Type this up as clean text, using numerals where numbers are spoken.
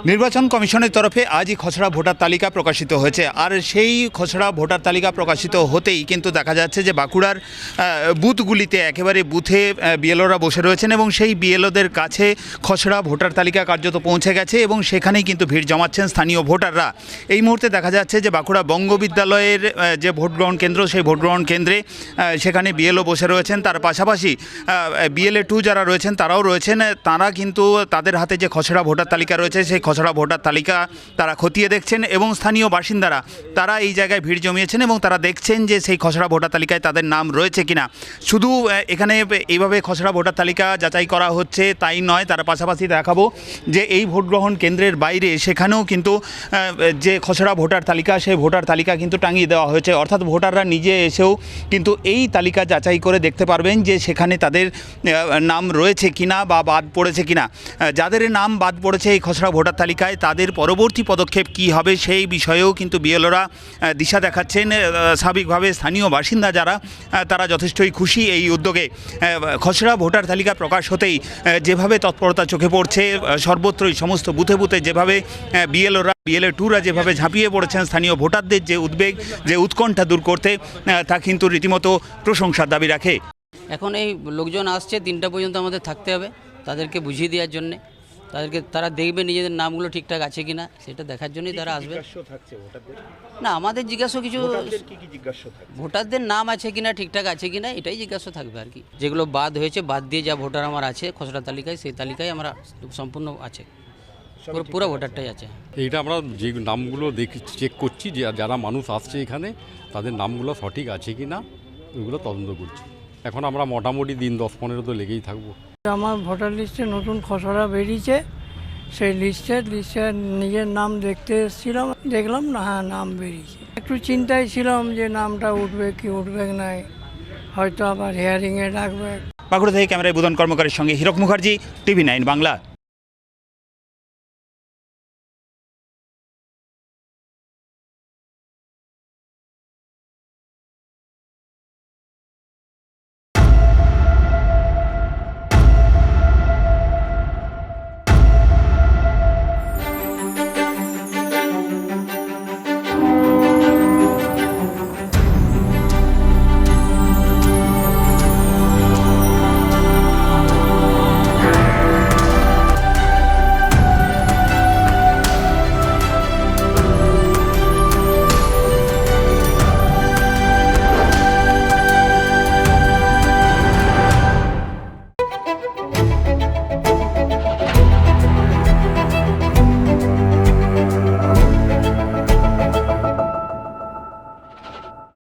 নির্বাচন কমিশনের তরফে আজই খসড়া ভোটার তালিকা প্রকাশিত হয়েছে। আর সেই খসড়া ভোটার তালিকা প্রকাশিত হতেই কিন্তু দেখা যাচ্ছে যে বাঁকুড়ার বুথগুলিতে একেবারে বুথে বিএলওরা বসে রয়েছেন এবং সেই বিএলওদের কাছে খসড়া ভোটার তালিকা কার্যত পৌঁছে গেছে এবং সেখানেই কিন্তু ভিড় জমাচ্ছেন স্থানীয় ভোটাররা। এই মুহূর্তে দেখা যাচ্ছে যে বাঁকুড়া বঙ্গবিদ্যালয়ের যে ভোটগ্রহণ কেন্দ্র, সেই ভোটগ্রহণ কেন্দ্রে সেখানে বিএলও বসে রয়েছেন। তার পাশাপাশি বিএলএ 2 যারা রয়েছেন তারাও রয়েছেন। তারা কিন্তু তাদের হাতে যে খসড়া ভোটার তালিকা রয়েছে সেই খসড়া ভোটার তালিকা তারা খতিয়ে দেখছেন এবং স্থানীয় বাসিন্দারা তারা এই জায়গায় ভিড় জমিয়েছেন এবং তারা দেখছেন যে সেই খসড়া ভোটার তালিকায় তাদের নাম রয়েছে কিনা। শুধু এখানে এইভাবে খসড়া ভোটার তালিকা যাচাই করা হচ্ছে তাই নয়, তার পাশাপাশি দেখাবো যে এই ভোটগ্রহণ কেন্দ্রের বাইরে সেখানেও কিন্তু যে খসড়া ভোটার তালিকা সেই ভোটার তালিকা কিন্তু টাঙিয়ে দেওয়া হয়েছে। অর্থাৎ ভোটাররা নিজে এসেও কিন্তু এই তালিকা যাচাই করে দেখতে পারবেন যে সেখানে তাদের নাম রয়েছে কিনা বা বাদ পড়েছে কিনা। যাদের নাম বাদ পড়েছে এই খসড়া ভোটার তালিকায় তাদের পরবর্তী পদক্ষেপ কী হবে সেই বিষয়েও কিন্তু বিএলওরা দিশা দেখাচ্ছেন। স্বাভাবিকভাবে স্থানীয় বাসিন্দা যারা তারা যথেষ্টই খুশি এই উদ্যোগে। খসড়া ভোটার তালিকা প্রকাশ হতেই যেভাবে তৎপরতা চোখে পড়ছে সর্বত্রই সমস্ত বুথে বুথে যেভাবে বিএলএ 2রা যেভাবে ঝাঁপিয়ে পড়েছেন স্থানীয় ভোটারদের যে উদ্বেগ যে উৎকণ্ঠা দূর করতে, তা কিন্তু রীতিমতো প্রশংসার দাবি রাখে। এখন এই লোকজন আসছে 3টা পর্যন্ত আমাদের থাকতে হবে তাদেরকে বুঝিয়ে দেওয়ার জন্যে। তারা দেখবে নিজেদের নামগুলো ঠিকঠাক আছে কিনা সেটা দেখার জন্যই তারা আসবে। না, আমাদের জিজ্ঞাসা কিছু ভোটারদের নাম আছে কিনা ঠিকঠাক আছে কিনা এটাই জিজ্ঞাসা থাকবে আর কি। যেগুলো বাদ হয়েছে বাদ দিয়ে যা ভোটার আমার আছে খসড়া তালিকায় সেই তালিকায় আমরা সম্পূর্ণ আছে, পুরো ভোটারটাই আছে। এইটা আমরা যে নামগুলো চেক করছি যে যারা মানুষ আসছে এখানে তাদের নামগুলো সঠিক আছে কি না ওইগুলো তদন্ত করছি। এখন আমরা মোটামুটি দিন 10-15 তো লেগেই থাকবো। আমার ভোটার লিস্টে নতুন খসড়া বেরিয়েছে, সেই লিস্টে নিজের নাম দেখতে এসেছিলাম, দেখলাম না হ্যাঁ নাম বেরিয়েছে। একটু চিন্তায় ছিলাম যে নামটা উঠবে কি উঠবে নাই, হয়তো আবার হিয়ারিংয়ে ডাকবে। বাঁকুড়া থেকে ক্যামেরায় বুধন কর্মকারের সঙ্গে হীরক মুখার্জি, TV9 বাংলা।